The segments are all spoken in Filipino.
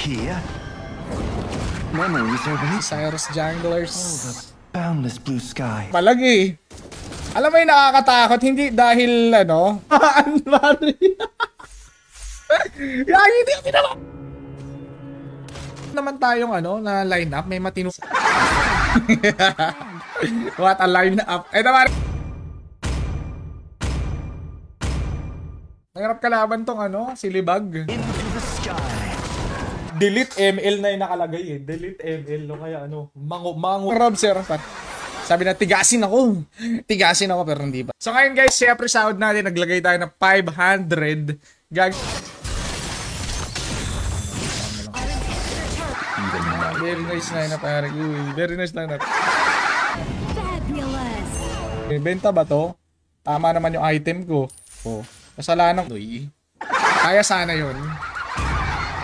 Here. Memories are weak. Cyrus Junglers. Oh, the boundless blue sky. Palagi. Alam mo yung nakakatakot, hindi dahil ano, Yagi, hindi kami naman tayong ano, na line up, may matino. What a line up. Ito pare. Nangarap kalaban tong ano, silibag. Into the sky. Delete ML na yung nakalagay eh. Delete ML, no? Kaya ano, mango. Rob, sir. Sabi na, tigasin ako, pero hindi pa. So ngayon guys, syempre sahod natin, naglagay tayo ng 500. Very nice lineup, pare. Very nice lineup. Benta ba to? Tama naman yung item ko. Oh, kasalanan ko. Kaya sana yun.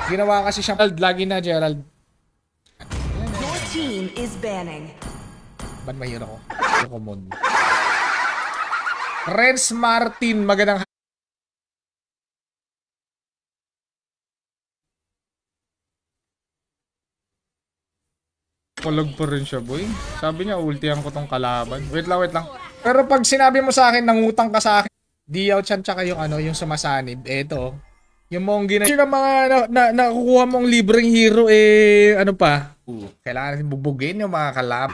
Ginawa kasi siya. Lagi na, Gerald. Your team is banning. Ba't mahirap ako? Common. Renz Martin, magandang kulog pa rin siya, boy. Sabi niya, ultihan ko tong kalaban. Wait lang. Pero pag sinabi mo sa akin, nangutang ka sa akin, Diyaw Chan tsaka yung ano, yung sumasanib. Eto. Yung monggi na yung mga nakukuha mong libreng hero, ano pa? Kailangan natin bubugin yung mga kalab.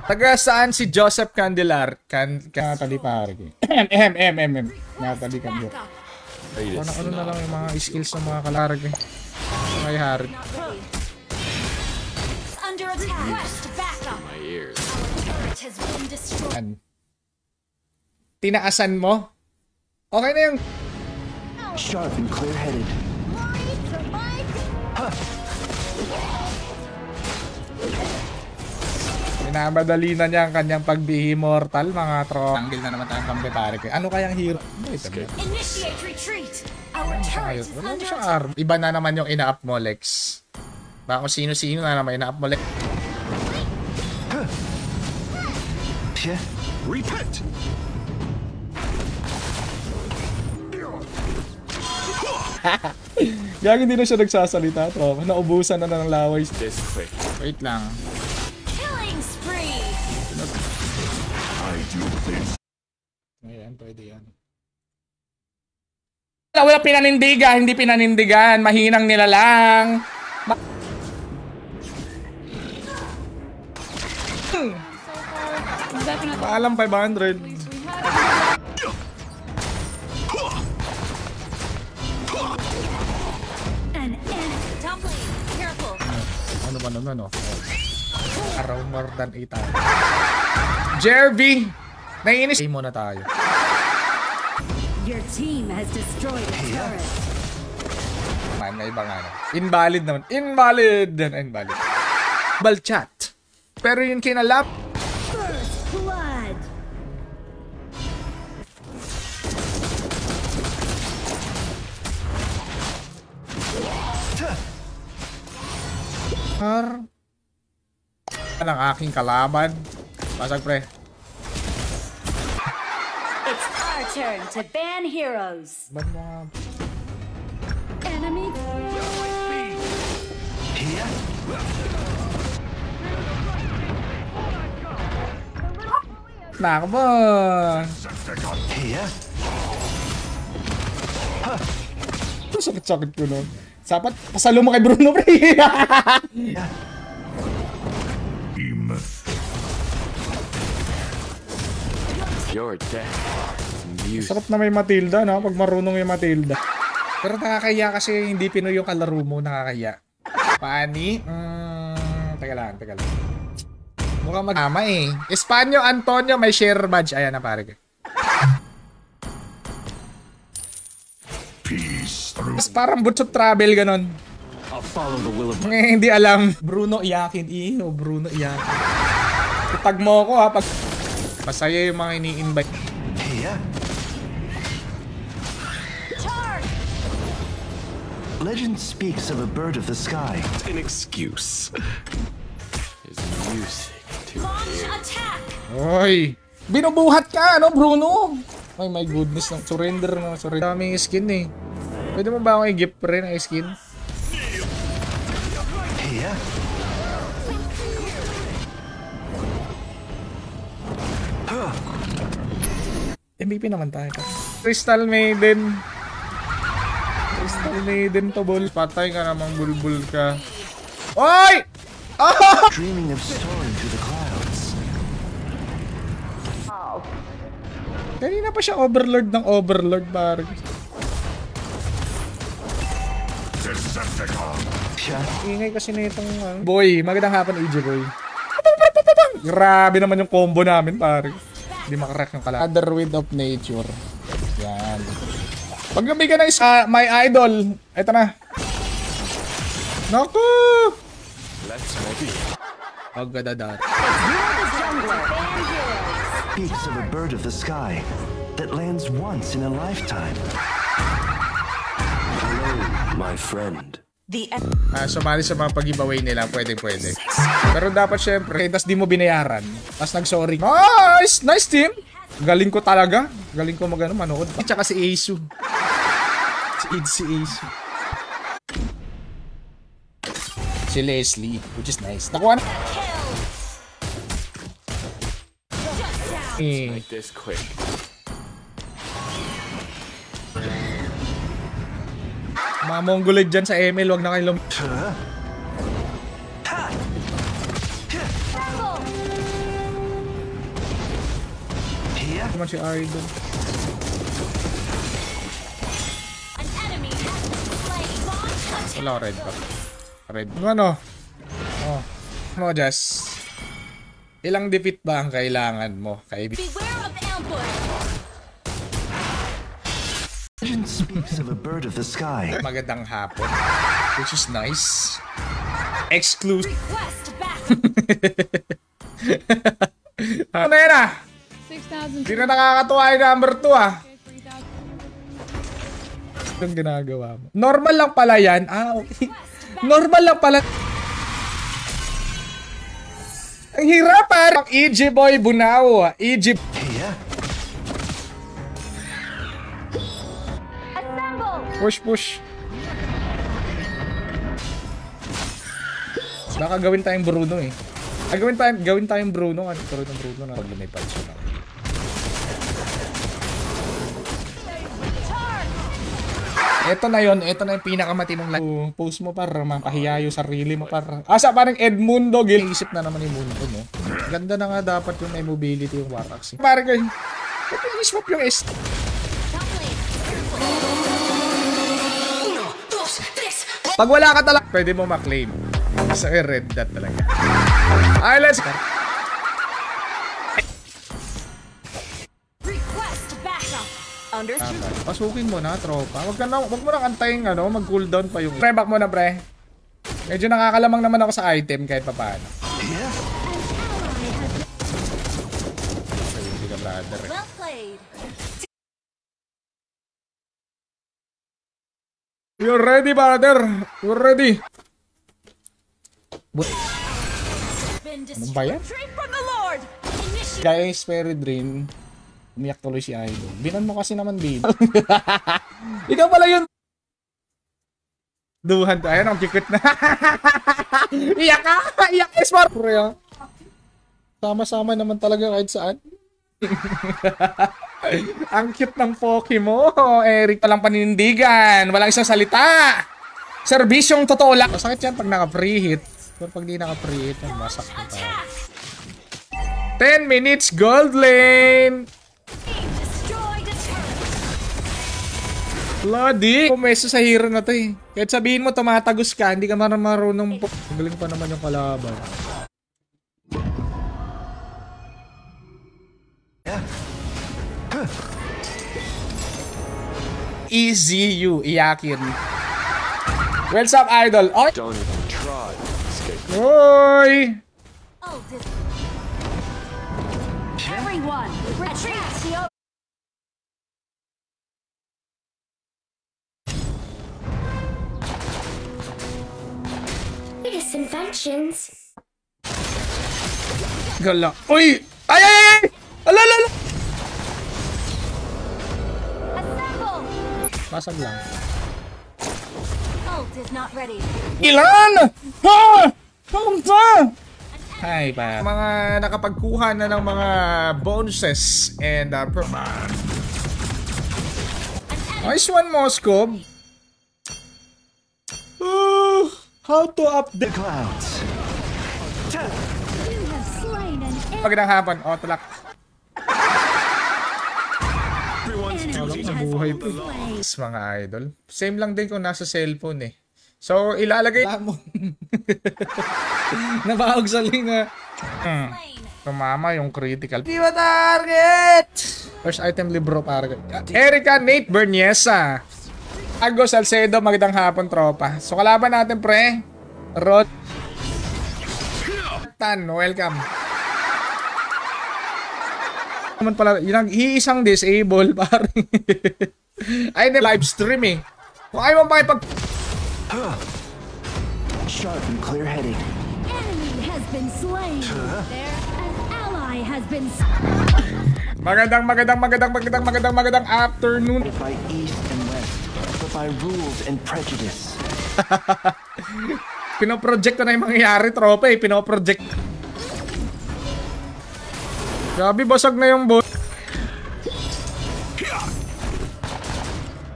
Taga saan si Joseph Candelar? Natali pare. Natali Candelar. Ano na lang yung mga skills ng mga kalarag eh. May harit. Tinaasan mo? Okay na yung sharp and clear-headed. Minamadali na niya ang kanyang pagbihi mortal, mga tro. Tanggil na naman tayong kampi pare ko. Ano kayang hero? Initiate retreat. Our turret is under attack. Iba na naman yung ina-up mo, Lex. Baka kung sino-sino na naman ina-up mo, Lex. Repent! Gagawin hindi na siya nagsasalita, tro. Naubusan na ng laway. Wait lang. Ayan, pwede yan. Wala pinanindigan, hindi pinanindigan. Mahinang nila lang. Paalam 500. Ano ba naman, no? Araw more than 8 hours. Jervy! Naiinis muna tayo. Your team has destroyed a turret. May ibang ano. Invalid naman. Invalid! Invalid. Balchat. Pero yun kinalap. First blood. Ang aking kalaban. Pasag pre. It's our turn to ban heroes. Ba't mga... Enemy. Here. Nakaba. Here. Sakit-sakit ko nun. Sapat, pasalo mo kay Bruno, pre. Your death is music. Sarap na may Matilda, no? Pag marunong yung Matilda. Pero nakakaya kasi hindi Pinoy yung kalaro mo, nakakaya. Pani? Teka lang. Mukhang mag-ama eh. Espanyo, Antonio, may share badge. Ayan na pare ko. Mas parang boots of travel ganon. Hindi alam. Bruno Iyakin. Bruno Iyakin. Tag mo ako ha. Pag masaya yung mga ini-invite. Legend speaks of a bird of the sky. An excuse. Is music to Launch attack. Oy! Binubuhat ka, ano, Bruno? Ay, my goodness. Surrender na. Surrender. Daming skin eh. Pwede mo ba akong i-gift rin ang skin? Here. MVP naman tayo. Crystal Maiden. Crystal Maiden to, bol. Patay ka namang bulbul ka. Oy! Ah! Dreaming of soaring through the clouds. Kanina pa siya overlord ng overlord, parang. Siya. Ingay kasi na itong... Boy, magandang hapon, AJ Boy. Grabe naman yung combo namin, parang. Hindi makarek yung kalaban. Other Wind of Nature. Yan. Pag nabigyan ng isa, my idol. Ito na. Naku! Let's maybe. Agadadat. Piece of a bird of the sky that lands once in a lifetime. Hello, my friend. Sumali sa mga pag-giveaway nila, pwede. Pero dapat syempre, tas di mo binayaran. Tas nag-sorry. Nice! Nice team! Galing ko talaga. Galing ko manood. Tsaka si Asu. Si Asu. Si Leslie, which is nice. Nakuha na. Make this quick. Mga Mongoloid dyan sa ML, wag na kayo Here. naman si Idol. Wala ko red pa. Red. Ano? Oh. Mo, Jess. Ilang defeat ba ang kailangan mo, kaibigan? Legend speaks of a bird of the sky. Magandang hapon. Which is nice. Exclusive. Ano na yan ah? 6,000. Hindi na nakakatuwa yung number 2 ah. Itong ginagawa mo. Normal lang pala yan. Okay. Normal lang pala. Ang hirap parang EG Boy Bunao. EG. Here. Push. Baka gawin tayong Bruno eh. Gawin tayong Bruno. Bruno na pag lumipad siya lang. Ito na yung pinakamatinong post mo para mapahiya yung sarili mo para. Asa parang Edmundo, gilisip na naman yung mundo mo. Ganda na nga dapat yung mobility yung Warax. Parang kayo, i-swap yung S. Pag wala ka talaga, pwede mo ma-claim. Sa red dot talaga. Ay, let's go. Pasukin mo na, tropa. Wag mo nang antayin, mag-cooldown pa yung... Pre, back mo na, pre. Medyo nakakalamang naman ako sa item kahit pa paano. Here. Hindi ka, brother. Well played. You're ready, brother. You're ready. Ano ba yan? Gaya yung Spirit Drain. Umiyak tuloy si Idol. Binan mo kasi naman, babe. Ikaw pala yun. Duhan to. Ayan, ang kikit na. Iyak ka! Iyak ka, Sport! Sama-sama naman talaga kahit saan. Ang cute ng Poke mo, Eric. Walang paninindigan. Walang isang salita. Serbisyong totoo lang. Masakit yan pag naka-free hit. Pero pag di naka-free hit, masak na tayo. 10 minutes gold lane. Bloody! Pumeso sa hero na to eh. Kahit sabihin mo tumatagos ka, hindi ka marunong po. Magaling pa naman yung kalaban. Easy you, iyakin. What's up, Idol? Oy! Don't even try to escape. Oy! Everyone, retreat. Latest inventions. Gala. Uy! Ay! Alala! Basag lang. ult is not ready. Ilan? Ha? Kamunta? Hi pa. Mga nakapagkuha na ng mga bonuses and nice one, Moscow. How to update The clouds. You have slain an Magandang hapon. O, tulak. enemy. Nabuhay po. Mga idol. Same lang din kung nasa cellphone eh. So, ilalagay mo. Nabahog sa linga. Tumama yung critical. Di ba target? First item libro para. Erika Nate Berniesa. Ago Salcedo, magandang hapon, tropa. So, kalaban natin, pre. Rod. Tan, welcome. Naman pala, yung iisang disable, pare. Ay, live stream eh. Kung ayaw mo makipag... Sharp and clear-headed. Enemy has been slain. There, an ally has been. Magandang afternoon. Not by east and west, but by rules and prejudice. Pinoproject ko na yung mangyayari, tropa eh. Pinoproject. Grabe, basag na yung bot.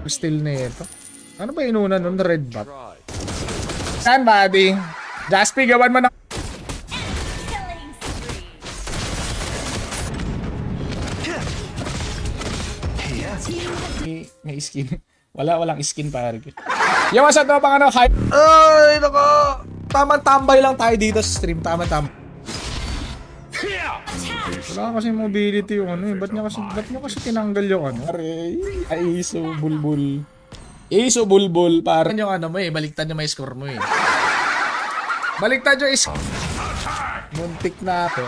Still na ito. Ano ba inuna nun? Red bot. Saan, buddy? Jaspi, gawan mo na. May skin. Walang skin, pare. Yung sa to, pang ano, hype. Ay, nako. Tamang tambay lang tayo dito sa stream. Tamang tambay. Wala kasi mobility yung ano eh. Ba't niya kasi tinanggal yung ano? Pare, ay, iso, bulbul. Iso, bulbul. Parang yung ano mo eh. Baliktad yung may score mo eh. Baliktad yung muntik na ako.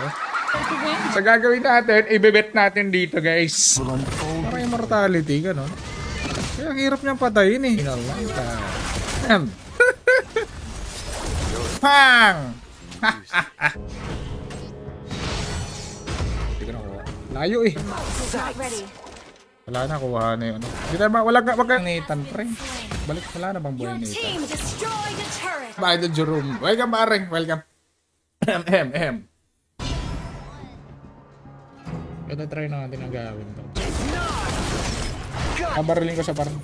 So gagawin natin, ibebet natin dito, guys. Para immortality, gano'n. Kaya ang hirap niyang patayin eh. Pang! Hindi ko nakuha. Layo eh. Wala na, kuha na yun. Hindi tayo ba? Wag kang Nathan, pre. Balik, wala na bang buhay Nathan? Team destroyed a turret. Bye to Jerome. Welcome, pare. Welcome. Ito try natin ang gawin to. Kabarilin ko sa parang.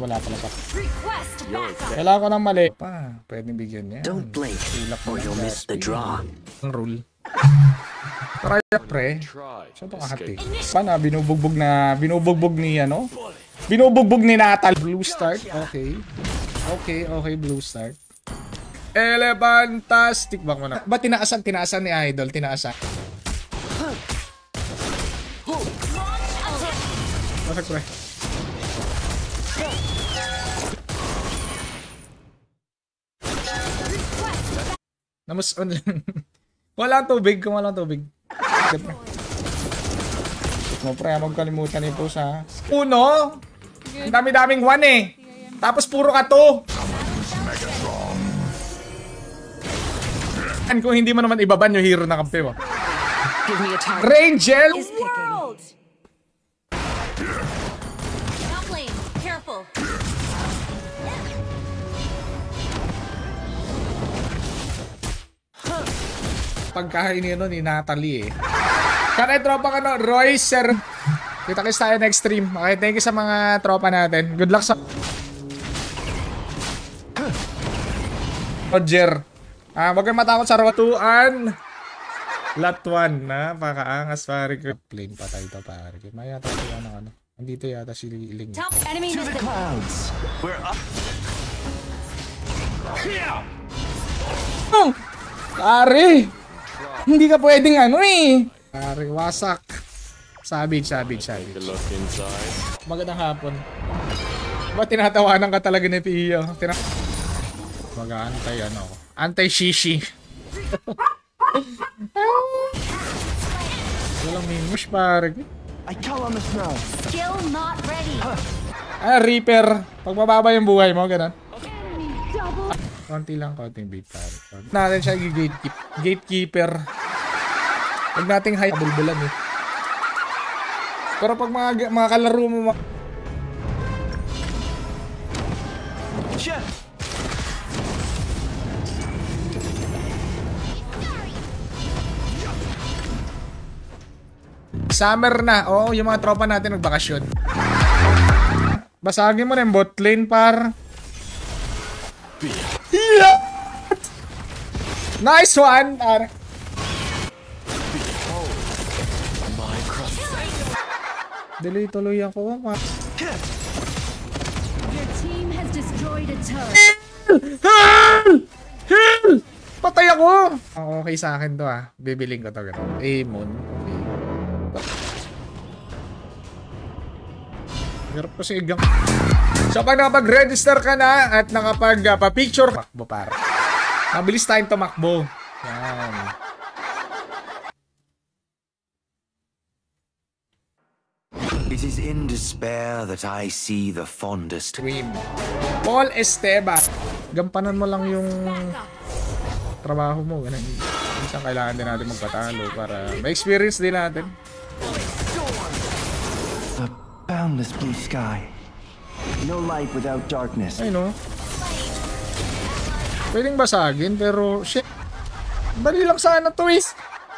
Wala pala pa. Request backup. Kailangan ko ng mali. Pa, pwedeng bigyan niya. Don't blink, or you'll miss the draw. Ang rule. Try pre. Saan ito kahati? Paano? Binubugbog ni ano? Binubugbog ni Natal. Blue start. Okay. Okay, blue start. Elefantastic. Bak mo na. Ba't tinaasan ni Idol? Tinaasan. Masag pre. Namus on lang. Walang tubig, kung walang tubig. Mo pre, magkalimutan ito sa uno. Ang dami-daming one eh. Tapos puro ka to. Kung hindi mo naman ibaban yung hero na kampi mo. Rangel! World. Top lane, careful. Pagkain niyo ni Natalie eh. Kanay tropa ka no, Roy, sir. Kita-kits tayo next stream. Okay, thank you sa mga tropa natin. Good luck sa... Roger. Wag kang matakot sa rotuan. Latuan na. Pakaangas pare ko. Plane pa tayo ito pare. Maya tayo ng ano. Andito yata si Ling. Top enemy To the missing. clouds. We're up. Oh! Pare! Hindi ka pwedeng ano eh. Pare, wasak. Savage. Magandang hapon. Ba't tinatawanan ka talaga ni Pio? Mag-aantay ano ako. Anti-shishi. Walang mimush pare. I call on the snow. Skill not ready. Reaper. Pag mababa yung buhay mo, ganun. Enemy double. Konting beat pare. Natin siya gatekeeper. Huwag nating high bulbulan eh. Pero pag mga kalaro mo Summer na. Oo, yung mga tropa natin nagbakasyon. Basagin mo na yung bot lane, par. Yeah! Nice one, par. Delay tuloy ako, par. Your team has destroyed a turret. Heal! Patay ako! Okay sa akin to ah. Bibiling ko to. Amon. Okay. Hirap kasi igang. So pag nakapag-register ka na at nakapag-pa-picture, makbo para. Mabilis tayong tumakbo. Yan. It is in despair that I see the fondest. Stream. Paul Esteban. Gampanan mo lang yung trabaho mo. Ganun. Minsan kailangan din natin magpatalo para ma-experience din natin. The boundless blue sky. No light without darkness. Ay no. Pwedeng basagin pero shit. Dali lang sana to eh.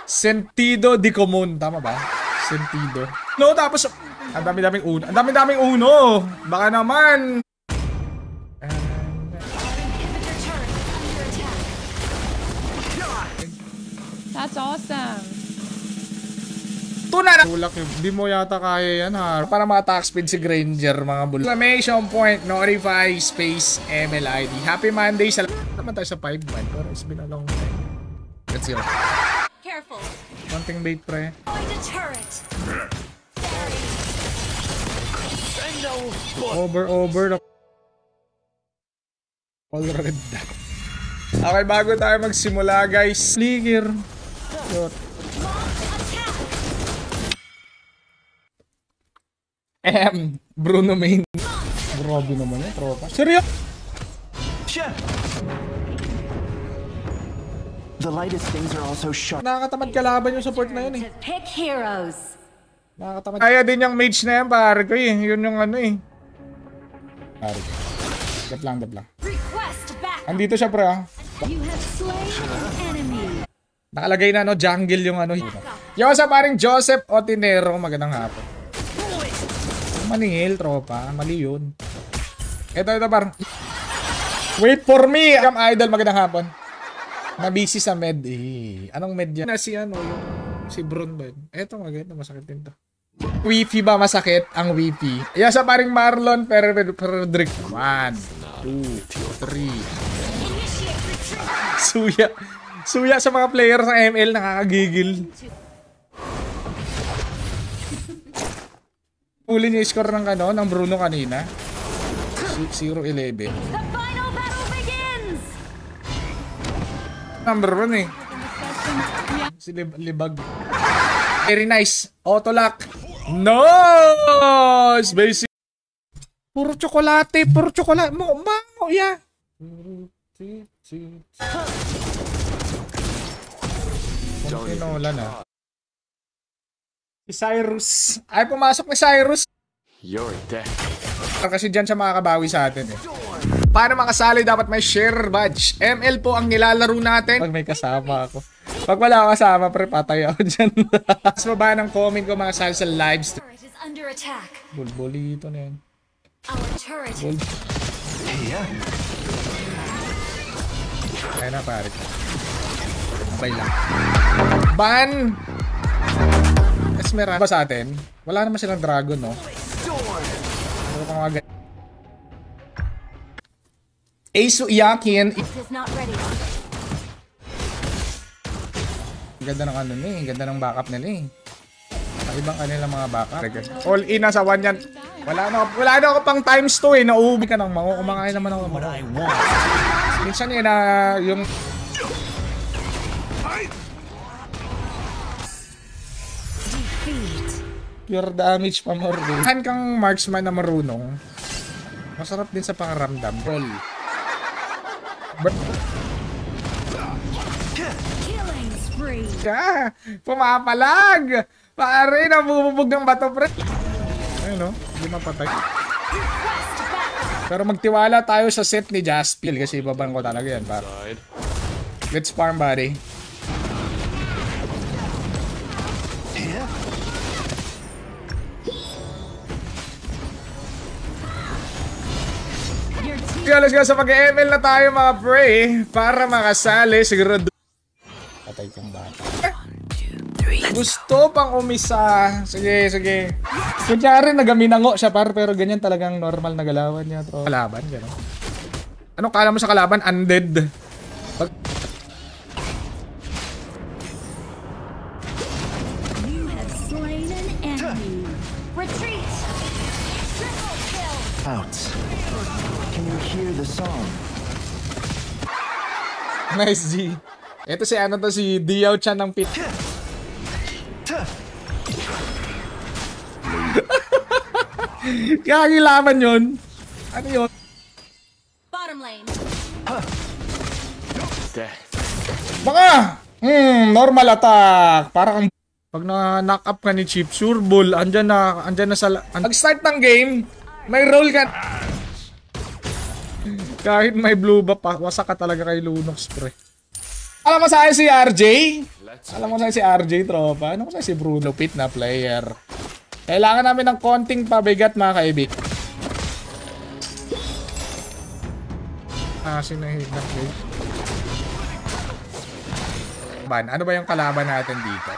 Sentido di común. Tama ba? Sentido. No, tapos ang dami-daming uno. Ang dami-daming uno. Baka naman. That's awesome. Tuna na! Tulak yun. Di mo yata kaya yan ha. Para mga attack speed si Granger mga bul. Exclamation point, notify, space, MLID. Happy Monday sa... Naman tayo sa 5 man. Pero it's been a long time. Let's go. Careful. Konting bait pre. Find a turret. Over. All red. Okay, bago tayo magsimula guys. Flicker. Bruno main. Grabe naman yung tropa. Seryo? The lightest things are also sharp. Nakakatamad kalaban yung support na yun eh. Pick heroes. Nakakatamad. Kaya din yung mage na yan, pare ko eh. Yun yung ano eh. Pare ko. Dap lang. Request back. Andito siya pre ah. You have slain an enemy. Nakalagay na no, jungle yung ano. Yo sa paring Joseph Otinero, magandang hapon. Maningil, tropa. Mali yun. Ito par. Wait for me! I'm idol, magandang hapon. Nabisi sa med eh. Anong med yan? Si ano, yung si Bron ba yun? Eto maganda, masakit din to. Wifi ba masakit? Ang wifi. Yo sa paring Marlon Frederick. 1, 2, 3. Suya sa mga player sa ML, nakakagigil. Uli niya yung score ng ano, ng Bruno kanina. 0-11. The final battle begins. Number 1 eh. Si Libag. Very nice. Auto-lock. Nice! Basic. Puro tsokolate. Mango, yeah. Tinola na. Si Cyrus. Ay, pumasok ni Cyrus. You're dead. Kasi dyan siya makakabawi sa atin eh. Para makasali, dapat may share badge. ML po ang nilalaro natin. Pag may kasama ako. Pag wala kasama, pre, patay ako dyan. Mas baba ng comment ko makasali sa live stream. Turret is under attack. Bulbulito na yan. Our turret is Yeah. Kaya na, pare. Bay lang. Ban! Esmeralda ba sa atin? Wala naman silang dragon, no? Ano pa mga Ace Yakin. is not ready. Ganda ng ano ni, ganda ng backup nila eh. Ang ibang kanilang mga backup. All in na sa 1 yan. Wala na ako pang times 2 eh. Nauubi ka ng mango. Kumakain naman ako ng mango. Minsan yun na yung... Defeat. Pure damage pa more din. Saan kang marksman na marunong? Masarap din sa pangaramdam. Roll. Killing spree. Ka! Pumapalag! Pare, nabububog ng bato, pre. Ayun, no? Hindi mapatay. Pero magtiwala tayo sa set ni Jaspil kasi ibabang ko talaga yan, para. Let's farm, buddy. Let's go sa mag-ML na tayo mga pre. Para makasali. Siguro patay kang bata. Gusto pang umisa. Sige, sige. Kunyari nagaminango siya pero ganyan talagang normal na galawan niya. Kalaban, gano'n. Ano kala mo sa kalaban? Undead. You have slain an enemy. Retreat. Triple kill. Out. Can you hear the song? Nice, G. Ito si ano to, si Diao Chan ng pit. Kakilaman yun. Ano yun? Bottom lane. Death. Baka! Normal attack. Parang pag na-knock up ka ni Chip, sure bull. Andyan na sa... Pag-start ng game, may roll ka. Kahit may blue buff pa, wasak ka talaga kay Lunox, pre. Alam mo sa akin si RJ? Alam mo sa akin si RJ, tropa? Ano ko sa si Bruno Pitt na player? Kailangan namin ng konting pabigat, mga kaibig. Sinahid na play. Ano ba yung kalaban natin dito?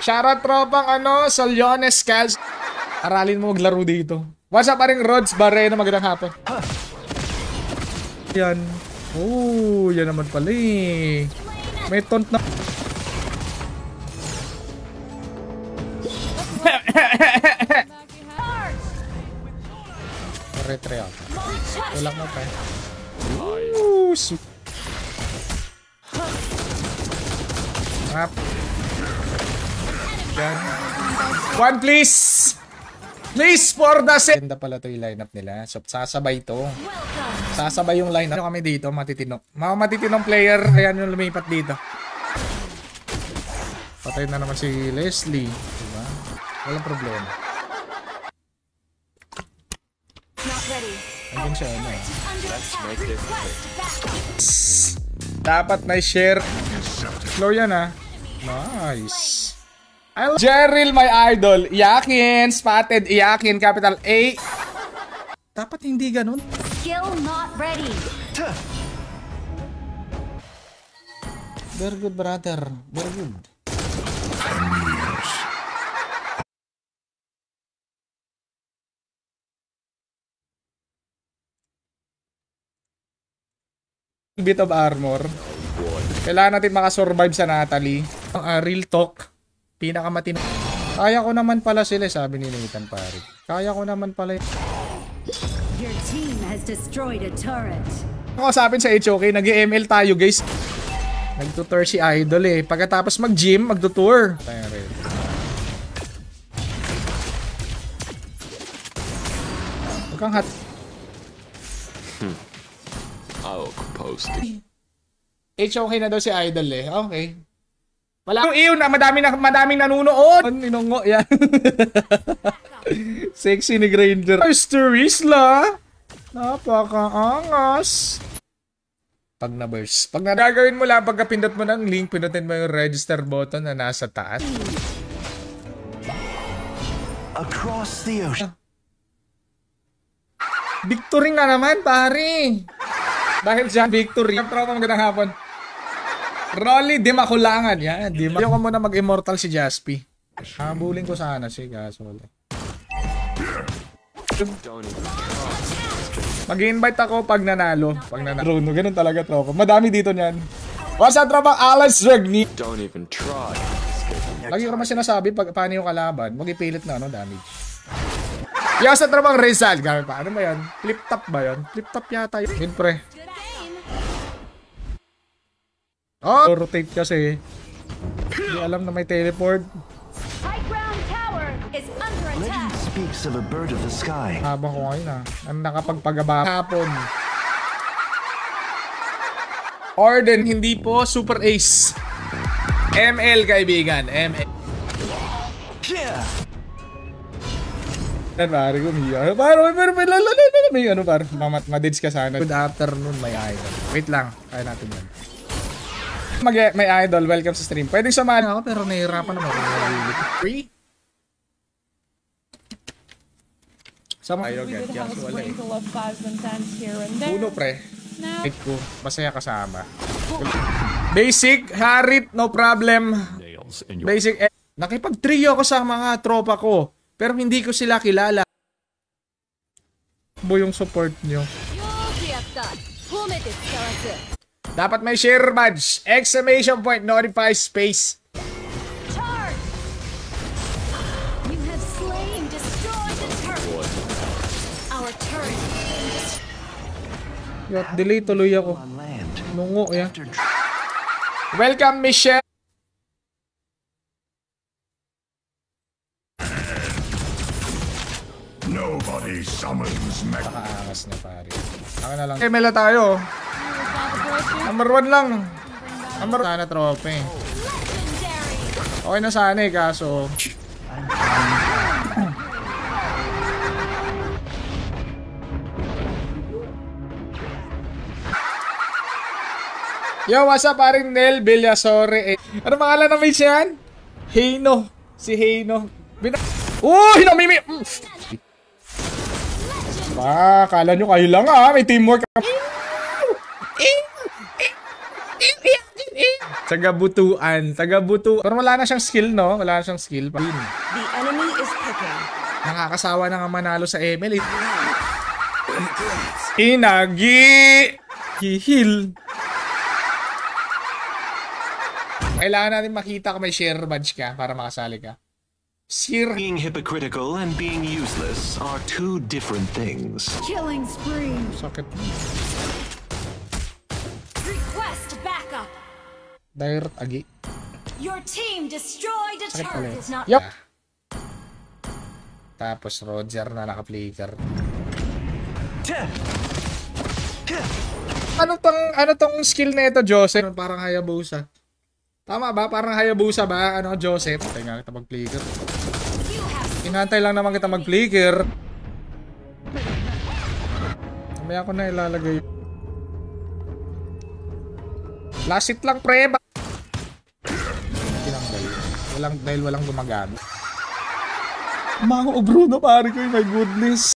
Shoutout tropang Solyones Scals. Aralin mo maglaro dito. What's up pa rin Rods Barreno, magandang hapon. Yan. Oh, yan naman pala eh. May taunt na. Retre ako. Tulak mo pa. Ooh, yan. One please! Please for the set! Ganda pala to yung lineup nila. So, sasabay to. Sasabay yung lineup. Ano kami dito? Matitino. Mga matitinong player. Ayan yung lumipat dito. Patay na naman si Leslie. Diba? Walang problema. Andun siya, ano eh. Dapat na share. Slow yan ah. Nice. Jerril, my idol. Iyakin. Spotted. Iyakin. Capital A. Dapat hindi ganun. Skill not ready. Very good, brother. Very good. Bit of armor. Kailangan natin makasurvive sa Natalie. Real talk. Pinakamatino. Kaya ko naman pala sila, sabi ni Nathan pare. Kaya ko naman pala. Your team has destroyed a turret. Ako sabi sa HOK, nag-ML tayo guys. Nag-tutor si Idol eh. Pagkatapos mag-gym, mag-tutor. Tayo rin. Huwag kang hat. I'll post it. HOK na daw si Idol eh. Okay. Wala yung iyo na madaming nanunood. Ninungo yan. Sexy ni Granger. Mr. Rizla. Napakaangas. Pag na-burst. Pag gagawin mo lang, pagka pindot mo ng link, pindutin mo yung register button na nasa taas. Across the ocean. Victory nga naman, pare. Dahil dyan, victory. Tropa, magandang hapon. Rolly, di makulangan. Yan, di makulangan. Ayaw ko muna mag-immortal si Jaspi. Habulin ko sana si Gasol. Mag-invite ako pag nanalo. Pag nanalo. Ganun talaga, tropa. Madami dito niyan. What's up, tropa? Alex Regni. Don't even try. Lagi ko naman sinasabi, pag paano yung kalaban, mag-ipilit na, damage. Yung sa trabang Rizal. Gamit pa. Ano ba yan? Flip top ba yan? Flip top yata yun. Yun, pre. Oh! Rotate kasi. Hindi alam na may teleport. High ground tower is under attack. Legend speaks of a bird of the sky. Habang ko ngayon ang nakapagpagaba hapon. Orden, hindi po super ace. ML kaibigan, ML. Yeah. Yan pare, gumiya. May ano par, madids ka sana. Good afternoon, my idol. Wait lang, kaya natin yan. May idol, welcome sa stream. Pwedeng samahan ako pero nahihirapan naman. 3? Sa mga We did have a sprinkle of 5s and 10s here and there. Uno, pre. Now, Hit ko. Masaya kasama. Basic, Harit, no problem. Basic, nakipag-trio ako sa mga tropa ko. Pero hindi ko sila kilala. Bo yung support nyo. Dapat may share badge. Exclamation point, notify space. Charge! You have slain, destroyed the turret. Our turret has been destroyed. Yot, delay tuloy ako. On land. Nungo, yan. After Welcome, Michelle. Nobody summons me. Nakaangas na, pare. Ako na lang. ML na tayo. Number 1 lang. Number sana trophy. Okay na sana eh, kaso yo, what's up, paring Nel Villasore? Ano pangalan ng mage yan? Heino. Si Heino. Uy! Namimi! Kala nyo kayo lang may teamwork. Tagabutuan. Pero wala na siyang skill, no? Wala na siyang skill. The enemy is picking. Nakakasawa na nga manalo sa ML. Inagi! Hihil. Kailangan natin makita kung may share badge ka para makasali ka. being hypocritical and being useless are two different things. Killing spree. Sakit. Request backup. Direct agi. Your team destroyed a Sakit turret. pala. Is not Yup. Tapos Roger na naka-flicker. Ano tong skill na ito, Joseph? Parang Hayabusa. Tama ba? Parang Hayabusa ba? Ano, Joseph? Patay nga kita mag-flicker. Inantay lang naman kita mag-flicker. Mamaya ko na ilalagay. Last hit lang, pre. Tinanggal. Dahil walang gumagamit. Mga Bruno, pare ko, my goodness.